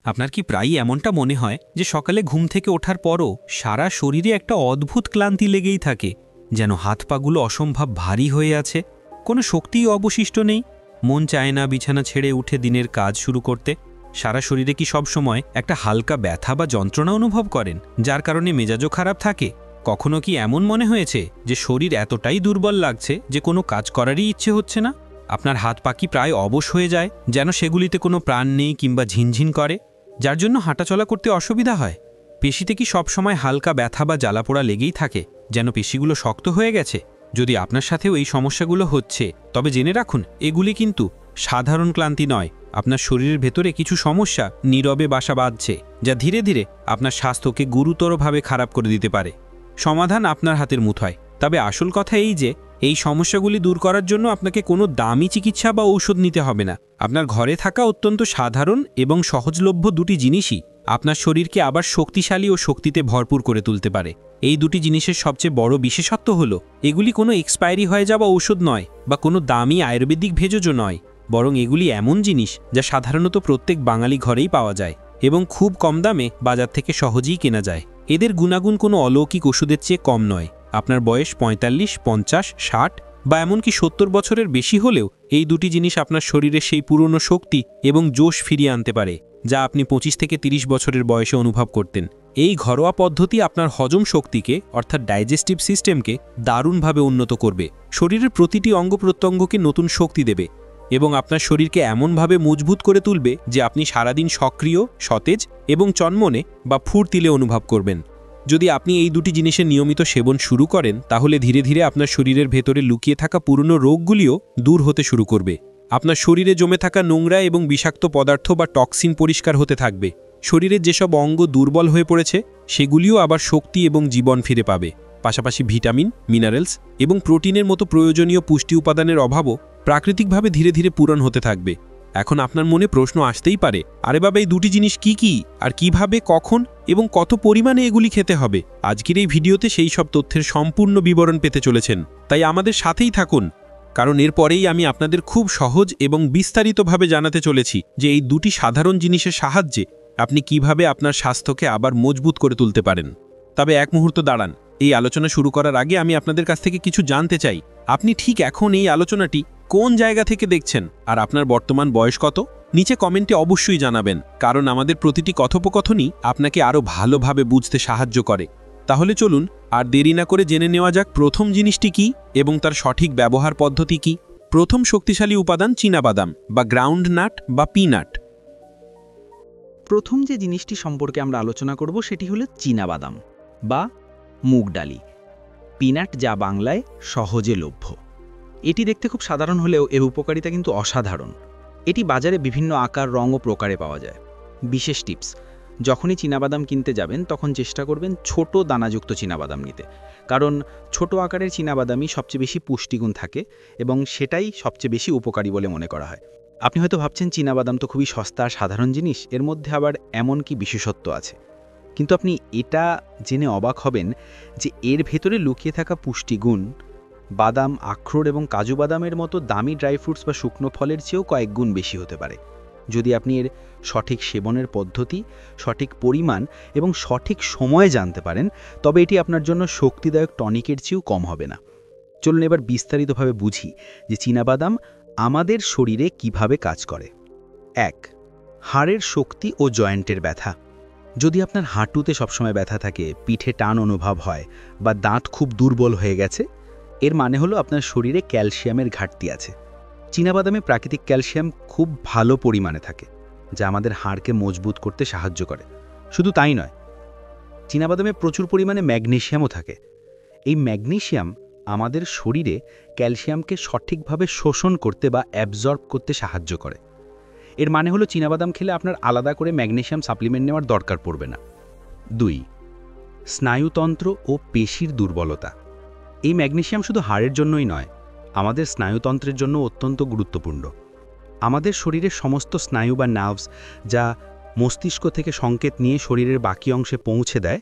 আপনার কি প্রায়ই এমনটা মনে হয় যে সকালে ঘুম থেকে ওঠার পরও সারা শরীরে একটা অদ্ভুত ক্লান্তি লেগেই থাকে, যেন হাত পাগুলো অসম্ভব ভারী হয়ে আছে, কোনো শক্তিই অবশিষ্ট নেই? মন চায় না বিছানা ছেড়ে উঠে দিনের কাজ শুরু করতে? সারা শরীরে কি সব সময় একটা হালকা ব্যথা বা যন্ত্রণা অনুভব করেন, যার কারণে মেজাজও খারাপ থাকে? কখনো কি এমন মনে হয়েছে যে শরীর এতটাই দুর্বল লাগছে যে কোনো কাজ করারই ইচ্ছে হচ্ছে না? আপনার হাত পা কি প্রায় অবশ হয়ে যায়, যেন সেগুলিতে কোনো প্রাণ নেই কিংবা ঝিনঝিন করে, যার জন্য হাঁটাচলা করতে অসুবিধা হয়? পেশিতে কি সবসময় হালকা ব্যথা বা জ্বালাপোড়া লেগেই থাকে, যেন পেশিগুলো শক্ত হয়ে গেছে? যদি আপনার সাথেও এই সমস্যাগুলো হচ্ছে, তবে জেনে রাখুন এগুলি কিন্তু সাধারণ ক্লান্তি নয়। আপনার শরীরের ভেতরে কিছু সমস্যা নীরবে বাসা বাঁধছে, যা ধীরে ধীরে আপনার স্বাস্থ্যকে গুরুতরভাবে খারাপ করে দিতে পারে। সমাধান আপনার হাতের মুঠোয়। তবে আসল কথা এই যে এই সমস্যাগুলি দূর করার জন্য আপনাকে কোনো দামি চিকিৎসা বা ঔষধ নিতে হবে না। আপনার ঘরে থাকা অত্যন্ত সাধারণ এবং সহজলভ্য দুটি জিনিসই আপনার শরীরকে আবার শক্তিশালী ও শক্তিতে ভরপুর করে তুলতে পারে। এই দুটি জিনিসের সবচেয়ে বড় বিশেষত্ব হলো এগুলি কোনো এক্সপায়ারি হয়ে যাওয়া ঔষধ নয় বা কোনো দামি আয়ুর্বেদিক ভেষজও নয়, বরং এগুলি এমন জিনিস যা সাধারণত প্রত্যেক বাঙালি ঘরেই পাওয়া যায় এবং খুব কম দামে বাজার থেকে সহজেই কেনা যায়। এদের গুণাগুণ কোনো অলৌকিক ওষুধের চেয়ে কম নয়। আপনার বয়স ৪৫, ৫০, ৬০ বা এমনকি ৭০ বছরের বেশি হলেও এই দুটি জিনিস আপনার শরীরে সেই পুরনো শক্তি এবং জোশ ফিরিয়ে আনতে পারে, যা আপনি ২৫ থেকে ৩০ বছরের বয়সে অনুভব করতেন। এই ঘরোয়া পদ্ধতি আপনার হজম শক্তিকে, অর্থাৎ ডাইজেস্টিভ সিস্টেমকে দারুণভাবে উন্নত করবে, শরীরের প্রতিটি অঙ্গ প্রত্যঙ্গকে নতুন শক্তি দেবে এবং আপনার শরীরকে এমনভাবে মজবুত করে তুলবে যে আপনি সারাদিন সক্রিয়, সতেজ এবং চনমনে বা ফুর্তিলে অনুভব করবেন। যদি আপনি এই দুটি জিনিসের নিয়মিত সেবন শুরু করেন, তাহলে ধীরে ধীরে আপনার শরীরের ভেতরে লুকিয়ে থাকা পুরনো রোগগুলিও দূর হতে শুরু করবে। আপনার শরীরে জমে থাকা নোংরা এবং বিষাক্ত পদার্থ বা টক্সিন পরিষ্কার হতে থাকবে। শরীরের যেসব অঙ্গ দুর্বল হয়ে পড়েছে সেগুলিও আবার শক্তি এবং জীবন ফিরে পাবে। পাশাপাশি ভিটামিন, মিনারেলস এবং প্রোটিনের মতো প্রয়োজনীয় পুষ্টি উপাদানের অভাবও প্রাকৃতিকভাবে ধীরে ধীরে পূরণ হতে থাকবে। এখন আপনার মনে প্রশ্ন আসতেই পারে, আরে বাবা, এই দুটি জিনিস কি কি, আর কিভাবে, কখন এবং কত পরিমাণে এগুলি খেতে হবে? আজকের এই ভিডিওতে সেই সব তথ্যের সম্পূর্ণ বিবরণ পেতে চলেছেন, তাই আমাদের সাথেই থাকুন, কারণ এরপরেই আমি আপনাদের খুব সহজ এবং বিস্তারিতভাবে জানাতে চলেছি যে এই দুটি সাধারণ জিনিসের সাহায্যে আপনি কিভাবে আপনার স্বাস্থ্যকে আবার মজবুত করে তুলতে পারেন। তবে এক মুহূর্ত দাঁড়ান, এই আলোচনা শুরু করার আগে আমি আপনাদের কাছ থেকে কিছু জানতে চাই। আপনি ঠিক এখন এই আলোচনাটি কোন জায়গা থেকে দেখছেন, আর আপনার বর্তমান বয়স কত? নিচে কমেন্টে অবশ্যই জানাবেন, কারণ আমাদের প্রতিটি কথোপকথনই আপনাকে আরও ভালোভাবে বুঝতে সাহায্য করে। তাহলে চলুন আর দেরি না করে জেনে নেওয়া যাক প্রথম জিনিসটি কি এবং তার সঠিক ব্যবহার পদ্ধতি কি। প্রথম শক্তিশালী উপাদান চীনাবাদাম বা গ্রাউন্ড নাট বা পিনাট। প্রথম যে জিনিসটি সম্পর্কে আমরা আলোচনা করব সেটি হলো চীনাবাদাম বা মুগ ডালি, পিনাট, যা বাংলায় সহজে লভ্য। এটি দেখতে খুব সাধারণ হলেও এর উপকারিতা কিন্তু অসাধারণ। এটি বাজারে বিভিন্ন আকার, রং ও প্রকারে পাওয়া যায়। বিশেষ টিপস: যখনই চীনাবাদাম কিনতে যাবেন তখন চেষ্টা করবেন ছোট দানাযুক্ত চীনাবাদাম নিতে, কারণ ছোট আকারের চীনাবাদামই সবচেয়ে বেশি পুষ্টিগুণ থাকে এবং সেটাই সবচেয়ে বেশি উপকারী বলে মনে করা হয়। আপনি হয়তো ভাবছেন চীনাবাদাম তো খুবই সস্তা আর সাধারণ জিনিস, এর মধ্যে আবার এমন কি বিশেষত্ব আছে? কিন্তু আপনি এটা জেনে অবাক হবেন যে এর ভেতরে লুকিয়ে থাকা পুষ্টিগুণ বাদাম, আখরোট এবং কাজু বাদামের মতো দামি ড্রাই ফ্রুটস বা শুকনো ফলের চেয়েও কয়েক গুণ বেশি হতে পারে। যদি আপনি এর সঠিক সেবনের পদ্ধতি, সঠিক পরিমাণ এবং সঠিক সময়ে জানতে পারেন, তবে এটি আপনার জন্য শক্তিদায়ক টনিকের চেয়েও কম হবে না। চলুন এবার বিস্তারিতভাবে বুঝি যে চীনাবাদাম আমাদের শরীরে কিভাবে কাজ করে। ১. হাড়ের শক্তি ও জয়েন্টের ব্যথা। যদি আপনার হাঁটুতে সবসময় ব্যথা থাকে, পিঠে টান অনুভব হয় বা দাঁত খুব দুর্বল হয়ে গেছে, এর মানে হলো আপনার শরীরে ক্যালসিয়ামের ঘাটতি আছে। চীনাবাদামে প্রাকৃতিক ক্যালসিয়াম খুব ভালো পরিমাণে থাকে, যা আমাদের হাড়কে মজবুত করতে সাহায্য করে। শুধু তাই নয়, চীনাবাদামে প্রচুর পরিমাণে ম্যাগনেসিয়ামও থাকে। এই ম্যাগনেসিয়াম আমাদের শরীরে ক্যালসিয়ামকে সঠিকভাবে শোষণ করতে বা অ্যাবজর্ব করতে সাহায্য করে। এর মানে হলো চীনাবাদাম খেলে আপনার আলাদা করে ম্যাগনেসিয়াম সাপ্লিমেন্ট নেওয়ার দরকার পড়বে না। ২. স্নায়ুতন্ত্র ও পেশির দুর্বলতা। এই ম্যাগনেসিয়াম শুধু হাড়ের জন্যই নয়, আমাদের স্নায়ুতন্ত্রের জন্য অত্যন্ত গুরুত্বপূর্ণ। আমাদের শরীরের সমস্ত স্নায়ু বা নার্ভস, যা মস্তিষ্ক থেকে সংকেত নিয়ে শরীরের বাকি অংশে পৌঁছে দেয়,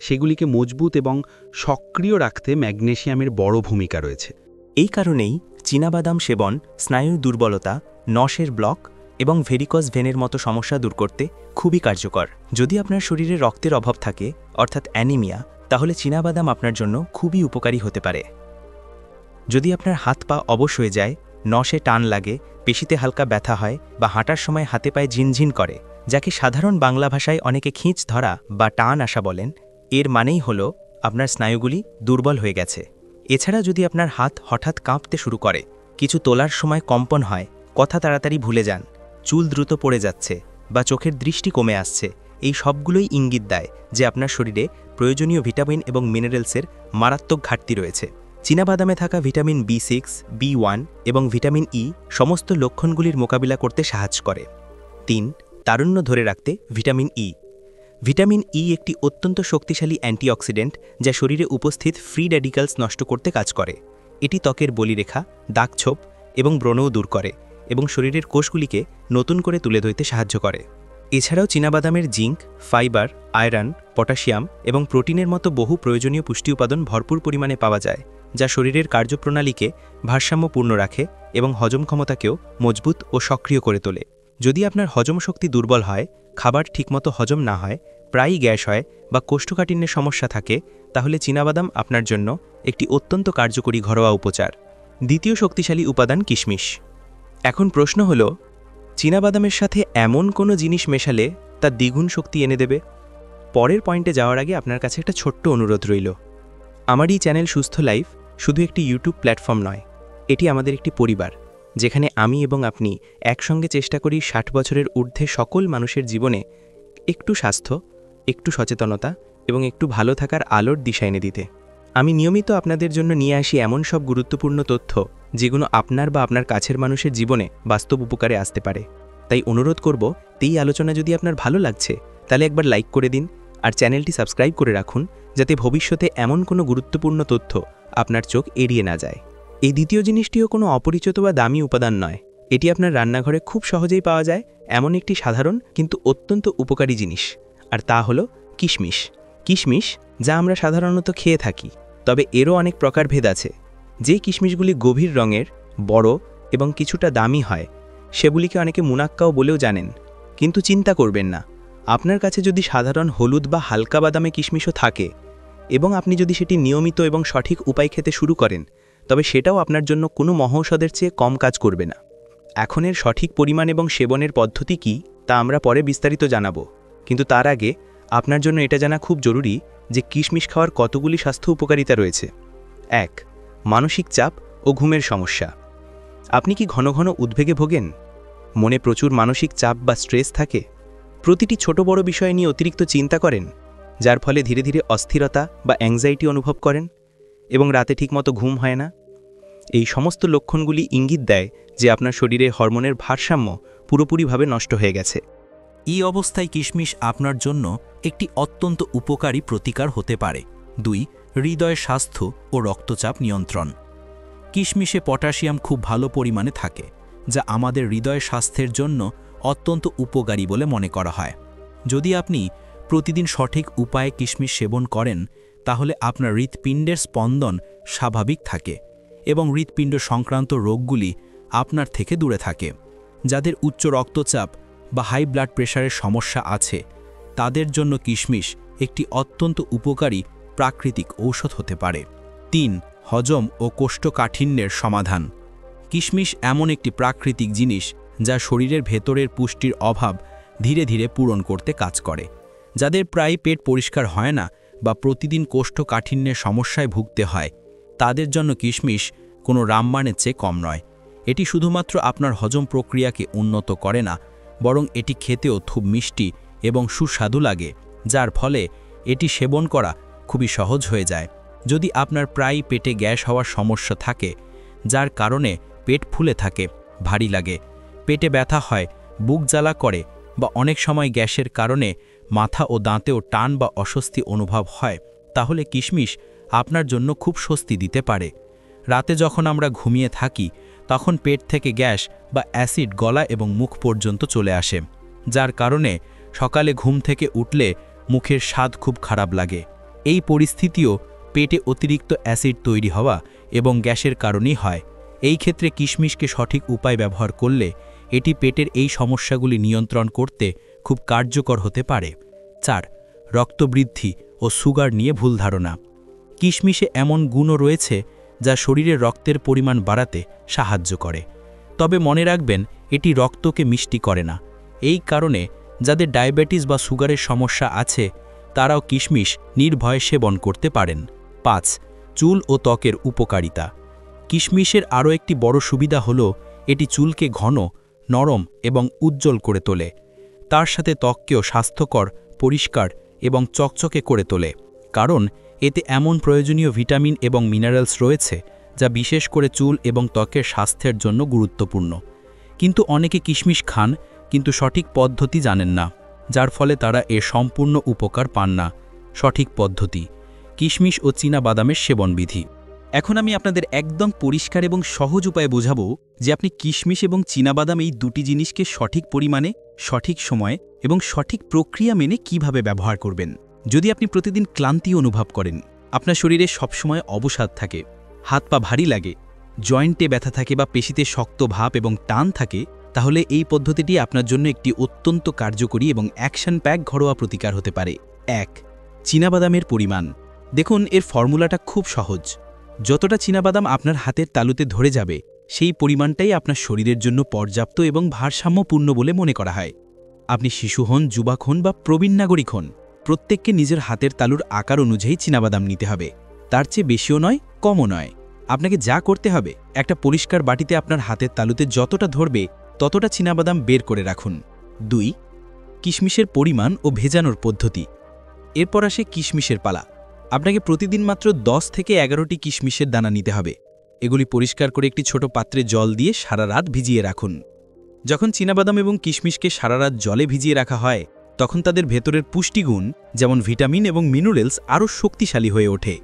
সেগুলিকে মজবুত এবং সক্রিয় রাখতে ম্যাগনেসিয়ামের বড় ভূমিকা রয়েছে। এই কারণেই চীনাবাদাম সেবন স্নায়ুর দুর্বলতা, নসের ব্লক এবং ভেরিকজ ভেনের মতো সমস্যা দূর করতে খুবই কার্যকর। যদি আপনার শরীরে রক্তের অভাব থাকে, অর্থাৎ অ্যানিমিয়া, তাহলে চীনাবাদাম আপনার জন্য খুবই উপকারী হতে পারে। যদি আপনার হাত পা অবশ হয়ে যায়, নসে টান লাগে, পেশিতে হালকা ব্যথা হয় বা হাঁটার সময় হাতে পায়ে ঝিনঝিন করে, যাকে সাধারণ বাংলা ভাষায় অনেকে খিঁচ ধরা বা টান আসা বলেন, এর মানেই হলো আপনার স্নায়ুগুলি দুর্বল হয়ে গেছে। এছাড়া যদি আপনার হাত হঠাৎ কাঁপতে শুরু করে, কিছু তোলার সময় কম্পন হয়, কথা তাড়াতাড়ি ভুলে যান, চুল দ্রুত পড়ে যাচ্ছে বা চোখের দৃষ্টি কমে আসছে, এই সবগুলোই ইঙ্গিত দেয় যে আপনার শরীরে প্রয়োজনীয় ভিটামিন এবং মিনারেলসের মারাত্মক ঘাটতি রয়েছে। চীনাবাদামে থাকা ভিটামিন B6, B1 এবং ভিটামিন ই সমস্ত লক্ষণগুলির মোকাবিলা করতে সাহায্য করে। 3. তারুণ্য ধরে রাখতে ভিটামিন ই। ভিটামিন ই একটি অত্যন্ত শক্তিশালী অ্যান্টিঅক্সিডেন্ট যা শরীরে উপস্থিত ফ্রি র্যাডিক্যালস নষ্ট করতে কাজ করে। এটি ত্বকের বলিরেখা, দাগছোপ এবং ব্রণও দূর করে এবং শরীরের কোষগুলিকে নতুন করে তুলে ধরতে সাহায্য করে। এছাড়াও চীনাবাদামের জিঙ্ক, ফাইবার, আয়রন, পটাশিয়াম এবং প্রোটিনের মতো বহু প্রয়োজনীয় পুষ্টি উপাদান ভরপুর পরিমাণে পাওয়া যায়, যা শরীরের কার্যপ্রণালীকে ভারসাম্যপূর্ণ রাখে এবং হজম ক্ষমতাকেও মজবুত ও সক্রিয় করে তোলে। যদি আপনার হজম শক্তি দুর্বল হয়, খাবার ঠিকমতো হজম না হয়, প্রায়ই গ্যাস হয় বা কোষ্ঠকাঠিন্যের সমস্যা থাকে, তাহলে চীনাবাদাম আপনার জন্য একটি অত্যন্ত কার্যকরী ঘরোয়া উপচার। দ্বিতীয় শক্তিশালী উপাদান কিশমিশ। এখন প্রশ্ন হল, চীনাবাদামের সাথে এমন কোনো জিনিস মেশালে তা দ্বিগুণ শক্তি এনে দেবে? পরের পয়েন্টে যাওয়ার আগে আপনার কাছে একটা ছোট্ট অনুরোধ রইল। আমার এই চ্যানেল সুস্থ লাইফ শুধু একটি ইউটিউব প্ল্যাটফর্ম নয়, এটি আমাদের একটি পরিবার, যেখানে আমি এবং আপনি একসঙ্গে চেষ্টা করি 60 বছরের ঊর্ধ্বে সকল মানুষের জীবনে একটু স্বাস্থ্য, একটু সচেতনতা এবং একটু ভালো থাকার আলোর দিশা এনে দিতে। আমি নিয়মিত আপনাদের জন্য নিয়ে আসি এমন সব গুরুত্বপূর্ণ তথ্য যেগুলো আপনার বা আপনার কাছের মানুষের জীবনে বাস্তব উপকারে আসতে পারে। তাই অনুরোধ করব, এই আলোচনা যদি আপনার ভালো লাগছে তাহলে একবার লাইক করে দিন আর চ্যানেলটি সাবস্ক্রাইব করে রাখুন, যাতে ভবিষ্যতে এমন কোনো গুরুত্বপূর্ণ তথ্য আপনার চোখ এড়িয়ে না যায়। এই দ্বিতীয় জিনিসটিও কোনো অপরিচিত বা দামি উপাদান নয়, এটি আপনার রান্নাঘরে খুব সহজেই পাওয়া যায় এমন একটি সাধারণ কিন্তু অত্যন্ত উপকারী জিনিস, আর তা হলো কিশমিশ। কিশমিশ, যা আমরা সাধারণত খেয়ে থাকি, তবে এরও অনেক প্রকারভেদ আছে। যে কিশমিশগুলি গভীর রঙের, বড় এবং কিছুটা দামি হয়, সেগুলিকে অনেকে মুনাক্কাও বলেও জানেন। কিন্তু চিন্তা করবেন না, আপনার কাছে যদি সাধারণ হলুদ বা হালকা বাদামে কিশমিশও থাকে এবং আপনি যদি সেটি নিয়মিত এবং সঠিক উপায় খেতে শুরু করেন, তবে সেটাও আপনার জন্য কোনো মহৌষধের চেয়ে কম কাজ করবে না। এখন এর সঠিক পরিমাণ এবং সেবনের পদ্ধতি কী তা আমরা পরে বিস্তারিত জানাবো, কিন্তু তার আগে আপনার জন্য এটা জানা খুব জরুরি যে কিশমিশ খাওয়ার কতগুলি স্বাস্থ্য উপকারিতা রয়েছে। 1. মানসিক চাপ ও ঘুমের সমস্যা। আপনি কি ঘন ঘন উদ্বেগে ভোগেন? মনে প্রচুর মানসিক চাপ বা স্ট্রেস থাকে? প্রতিটি ছোট বড় বিষয় নিয়ে অতিরিক্ত চিন্তা করেন, যার ফলে ধীরে ধীরে অস্থিরতা বা অ্যাংজাইটি অনুভব করেন এবং রাতে ঠিকমতো ঘুম হয় না? এই সমস্ত লক্ষণগুলি ইঙ্গিত দেয় যে আপনার শরীরে হরমোনের ভারসাম্য পুরোপুরিভাবে নষ্ট হয়ে গেছে। এই অবস্থায় কিশমিশ আপনার জন্য একটি অত্যন্ত উপকারী প্রতিকার হতে পারে। 2. হৃদয় স্বাস্থ্য ও রক্তচাপ নিয়ন্ত্রণ। কিশমিশে পটাশিয়াম খুব ভালো পরিমাণে থাকে, যা আমাদের হৃদয় স্বাস্থ্যের জন্য অত্যন্ত উপকারী বলে মনে করা হয়। যদি আপনি প্রতিদিন সঠিক উপায়ে কিশমিশ সেবন করেন, তাহলে আপনার হৃৎপিণ্ডের স্পন্দন স্বাভাবিক থাকে এবং হৃৎপিণ্ড সংক্রান্ত রোগগুলি আপনার থেকে দূরে থাকে। যাদের উচ্চ রক্তচাপ বা হাই ব্লাড প্রেশারের সমস্যা আছে, তাদের জন্য কিশমিশ একটি অত্যন্ত উপকারী প্রাকৃতিক ঔষধ হতে পারে। 3. হজম ও কোষ্ঠকাঠিন্যের সমাধান। কিশমিশ এমন একটি প্রাকৃতিক জিনিস যা শরীরের ভেতরের পুষ্টির অভাব ধীরে ধীরে পূরণ করতে কাজ করে। যাদের প্রায় পেট পরিষ্কার হয় না বা প্রতিদিন কোষ্ঠকাঠিন্যের সমস্যায় ভুগতে হয়, তাদের জন্য কিশমিশ কোনো রামবাণের চেয়ে কম নয়। এটি শুধুমাত্র আপনার হজম প্রক্রিয়াকে উন্নত করে না, বরং এটি খেতেও খুব মিষ্টি এবং সুস্বাদু লাগে, যার ফলে এটি সেবন করা খুবই সহজ হয়ে যায়। যদি আপনার প্রায়ই পেটে গ্যাস হওয়ার সমস্যা থাকে, যার কারণে পেট ফুলে থাকে, ভারী লাগে, পেটে ব্যথা হয়, বুক জ্বালা করে বা অনেক সময় গ্যাসের কারণে মাথা ও দাঁতেও টান বা অস্বস্তি অনুভব হয়, তাহলে কিশমিশ আপনার জন্য খুব স্বস্তি দিতে পারে। রাতে যখন আমরা ঘুমিয়ে থাকি, তখন পেট থেকে গ্যাস বা অ্যাসিড গলা এবং মুখ পর্যন্ত চলে আসে, যার কারণে সকালে ঘুম থেকে উঠলে মুখের স্বাদ খুব খারাপ লাগে। এই পরিস্থিতিও পেটে অতিরিক্ত অ্যাসিড তৈরি হওয়া এবং গ্যাসের কারণেই হয়। এই ক্ষেত্রে কিশমিশকে সঠিক উপায় ব্যবহার করলে এটি পেটের এই সমস্যাগুলি নিয়ন্ত্রণ করতে খুব কার্যকর হতে পারে। 4. রক্তবৃদ্ধি ও সুগার নিয়ে ভুল ধারণা। কিশমিশে এমন গুণও রয়েছে যা শরীরে রক্তের পরিমাণ বাড়াতে সাহায্য করে। তবে মনে রাখবেন, এটি রক্তকে মিষ্টি করে না। এই কারণে যাদের ডায়াবেটিস বা সুগারের সমস্যা আছে তারাও কিশমিশ নির্ভয়ে সেবন করতে পারেন। 5. চুল ও ত্বকের উপকারিতা। কিশমিশের আরও একটি বড় সুবিধা হল এটি চুলকে ঘন, নরম এবং উজ্জ্বল করে তোলে। তার সাথে ত্বককেও স্বাস্থ্যকর, পরিষ্কার এবং চকচকে করে তোলে, কারণ এতে এমন প্রয়োজনীয় ভিটামিন এবং মিনারেলস রয়েছে যা বিশেষ করে চুল এবং ত্বকের স্বাস্থ্যের জন্য গুরুত্বপূর্ণ। কিন্তু অনেকে কিশমিশ খান কিন্তু সঠিক পদ্ধতি জানেন না, যার ফলে তারা এর সম্পূর্ণ উপকার পান না। সঠিক পদ্ধতি: কিশমিশ ও চীনা বাদামের সেবনবিধি। এখন আমি আপনাদের একদম পরিষ্কার এবং সহজ উপায়ে বোঝাবো যে আপনি কিশমিশ এবং চীনাবাদাম এই দুটি জিনিসকে সঠিক পরিমাণে, সঠিক সময়ে এবং সঠিক প্রক্রিয়া মেনে কিভাবে ব্যবহার করবেন। যদি আপনি প্রতিদিন ক্লান্তি অনুভব করেন, আপনার শরীরে সবসময় অবসাদ থাকে, হাত পা ভারী লাগে, জয়েন্টে ব্যথা থাকে বা পেশিতে শক্ত ভাব এবং টান থাকে, তাহলে এই পদ্ধতিটি আপনার জন্য একটি অত্যন্ত কার্যকরী এবং অ্যাকশন প্যাক ঘরোয়া প্রতিকার হতে পারে। 1. চীনাবাদামের পরিমাণ। দেখুন, এর ফর্মুলাটা খুব সহজ। যতটা চীনাবাদাম আপনার হাতের তালুতে ধরে যাবে, সেই পরিমাণটাই আপনার শরীরের জন্য পর্যাপ্ত এবং ভারসাম্যপূর্ণ বলে মনে করা হয়। আপনি শিশু হন, যুবক হন বা প্রবীণ নাগরিক হন, প্রত্যেককে নিজের হাতের তালুর আকার অনুযায়ী চীনাবাদাম নিতে হবে। তার চেয়ে বেশিও নয়, কমও নয়। আপনাকে যা করতে হবে, একটা পরিষ্কার বাটিতে আপনার হাতের তালুতে যতটা ধরবে ততটা চীনাবাদাম বের করে রাখুন। 2. কিশমিশের পরিমাণ ও ভেজানোর পদ্ধতি। এরপর আসে কিশমিশের পালা। আপনাকে প্রতিদিন মাত্র 10 থেকে 11টি কিশমিশের দানা নিতে হবে। এগুলি পরিষ্কার করে একটি ছোট পাত্রে জল দিয়ে সারা রাত ভিজিয়ে রাখুন। যখন চীনাবাদাম এবং কিশমিশকে সারা রাত জলে ভিজিয়ে রাখা হয়, তখন তাদের ভেতরের পুষ্টিগুণ যেমন ভিটামিন এবং মিনারেলস আরও শক্তিশালী হয়ে ওঠে।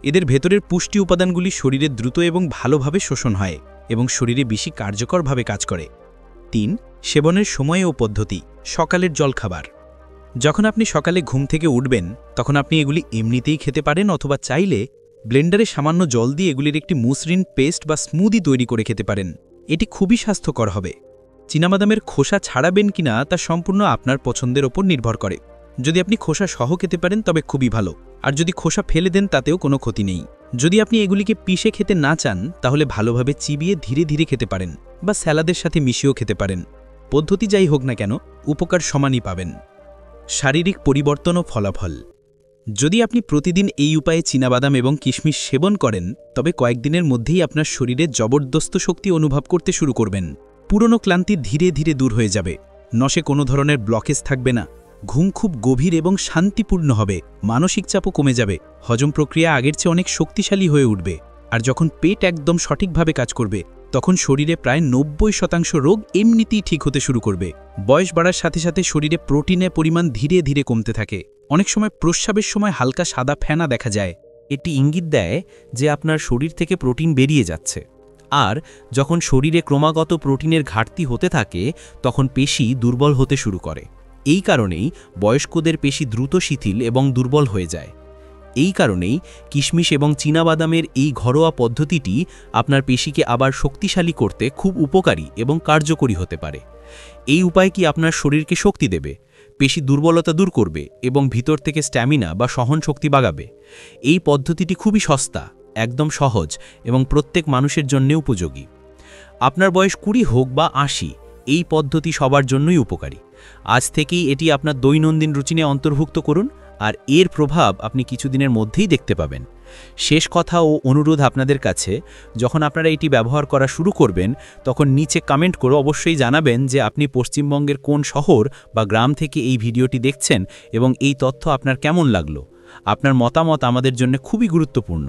এদের ভেতরের পুষ্টি উপাদানগুলি শরীরে দ্রুত এবং ভালোভাবে শোষণ হয় এবং শরীরে বেশি কার্যকরভাবে কাজ করে। 3. সেবনের সময় ও পদ্ধতি। সকালের জলখাবার। যখন আপনি সকালে ঘুম থেকে উঠবেন, তখন আপনি এগুলি এমনিতেই খেতে পারেন অথবা চাইলে ব্লেন্ডারে সামান্য জল দিয়ে এগুলির একটি মসৃণ পেস্ট বা স্মুদি তৈরি করে খেতে পারেন। এটি খুবই স্বাস্থ্যকর হবে। চীনাবাদামের খোসা ছাড়াবেন কিনা তা সম্পূর্ণ আপনার পছন্দের ওপর নির্ভর করে। যদি আপনি খোসা সহ খেতে পারেন তবে খুবই ভালো, আর যদি খোসা ফেলে দেন তাতেও কোনো ক্ষতি নেই। যদি আপনি এগুলিকে পিষে খেতে না চান, তাহলে ভালোভাবে চিবিয়ে ধীরে ধীরে খেতে পারেন বা স্যালাদের সাথে মিশিয়েও খেতে পারেন। পদ্ধতি যাই হোক না কেন, উপকার সমানই পাবেন। শারীরিক পরিবর্তন ও ফলাফল। যদি আপনি প্রতিদিন এই উপায়ে চীনাবাদাম এবং কিশমিশ সেবন করেন, তবে কয়েকদিনের মধ্যেই আপনার শরীরে জবরদস্ত শক্তি অনুভব করতে শুরু করবেন। পুরনো ক্লান্তি ধীরে ধীরে দূর হয়ে যাবে, নসে কোনো ধরনের ব্লকেজ থাকবে না, ঘুম খুব গভীর এবং শান্তিপূর্ণ হবে, মানসিক চাপও কমে যাবে, হজম প্রক্রিয়া আগের চেয়ে অনেক শক্তিশালী হয়ে উঠবে। আর যখন পেট একদম সঠিকভাবে কাজ করবে, তখন শরীরে প্রায় 90% রোগ এমনিতেই ঠিক হতে শুরু করবে। বয়স বাড়ার সাথে সাথে শরীরে প্রোটিনের পরিমাণ ধীরে ধীরে কমতে থাকে। অনেক সময় প্রস্রাবের সময় হালকা সাদা ফেনা দেখা যায়। এটি ইঙ্গিত দেয় যে আপনার শরীর থেকে প্রোটিন বেরিয়ে যাচ্ছে। আর যখন শরীরে ক্রমাগত প্রোটিনের ঘাটতি হতে থাকে, তখন পেশি দুর্বল হতে শুরু করে। এই কারণেই বয়স্কদের পেশি দ্রুত শিথিল এবং দুর্বল হয়ে যায়। এই কারণেই কিশমিশ এবং চীনাবাদামের এই ঘরোয়া পদ্ধতিটি আপনার পেশিকে আবার শক্তিশালী করতে খুব উপকারী এবং কার্যকরী হতে পারে। এই উপায় কি আপনার শরীরকে শক্তি দেবে, পেশি দুর্বলতা দূর করবে এবং ভিতর থেকে স্ট্যামিনা বা সহনশক্তি বাড়াবে। এই পদ্ধতিটি খুবই সস্তা, একদম সহজ এবং প্রত্যেক মানুষের জন্য উপযোগী। আপনার বয়স 20 হোক বা 80, এই পদ্ধতি সবার জন্যই উপকারী। আজ থেকেই এটি আপনার দৈনন্দিন রুটিনে অন্তর্ভুক্ত করুন, আর এর প্রভাব আপনি কিছুদিনের মধ্যেই দেখতে পাবেন। শেষ কথা ও অনুরোধ আপনাদের কাছে, যখন আপনারা এটি ব্যবহার করা শুরু করবেন, তখন নিচে কমেন্ট করে অবশ্যই জানাবেন যে আপনি পশ্চিমবঙ্গের কোন শহর বা গ্রাম থেকে এই ভিডিওটি দেখছেন এবং এই তথ্য আপনার কেমন লাগলো। আপনার মতামত আমাদের জন্য খুবই গুরুত্বপূর্ণ।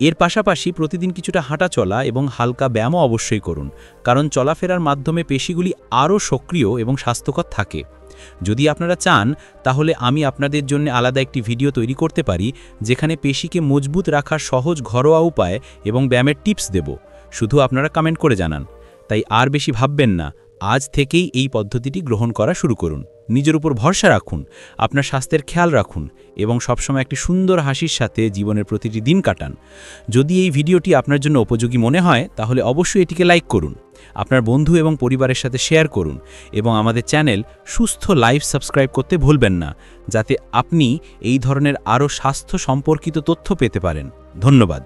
এর পাশাপাশি প্রতিদিন কিছুটা হাঁটা চলা এবং হালকা ব্যায়ামও অবশ্যই করুন, কারণ চলাফেরার মাধ্যমে পেশিগুলি আরও সক্রিয় এবং স্বাস্থ্যকর থাকে। যদি আপনারা চান, তাহলে আমি আপনাদের জন্য আলাদা একটি ভিডিও তৈরি করতে পারি, যেখানে পেশিকে মজবুত রাখার সহজ ঘরোয়া উপায় এবং ব্যায়ামের টিপস দেব। শুধু আপনারা কমেন্ট করে জানান। তাই আর বেশি ভাববেন না, আজ থেকেই এই পদ্ধতিটি গ্রহণ করা শুরু করুন। নিজের উপর ভরসা রাখুন, আপনার স্বাস্থ্যের খেয়াল রাখুন এবং সবসময় একটি সুন্দর হাসির সাথে জীবনের প্রতিটি দিন কাটান। যদি এই ভিডিওটি আপনার জন্য উপযোগী মনে হয়, তাহলে অবশ্যই এটিকে লাইক করুন। আপনার বন্ধু এবং পরিবারের সাথে শেয়ার করুন এবং আমাদের চ্যানেল সুস্থ লাইফ সাবস্ক্রাইব করতে ভুলবেন না, যাতে আপনি এই ধরনের আরও স্বাস্থ্য সম্পর্কিত তথ্য পেতে পারেন। ধন্যবাদ।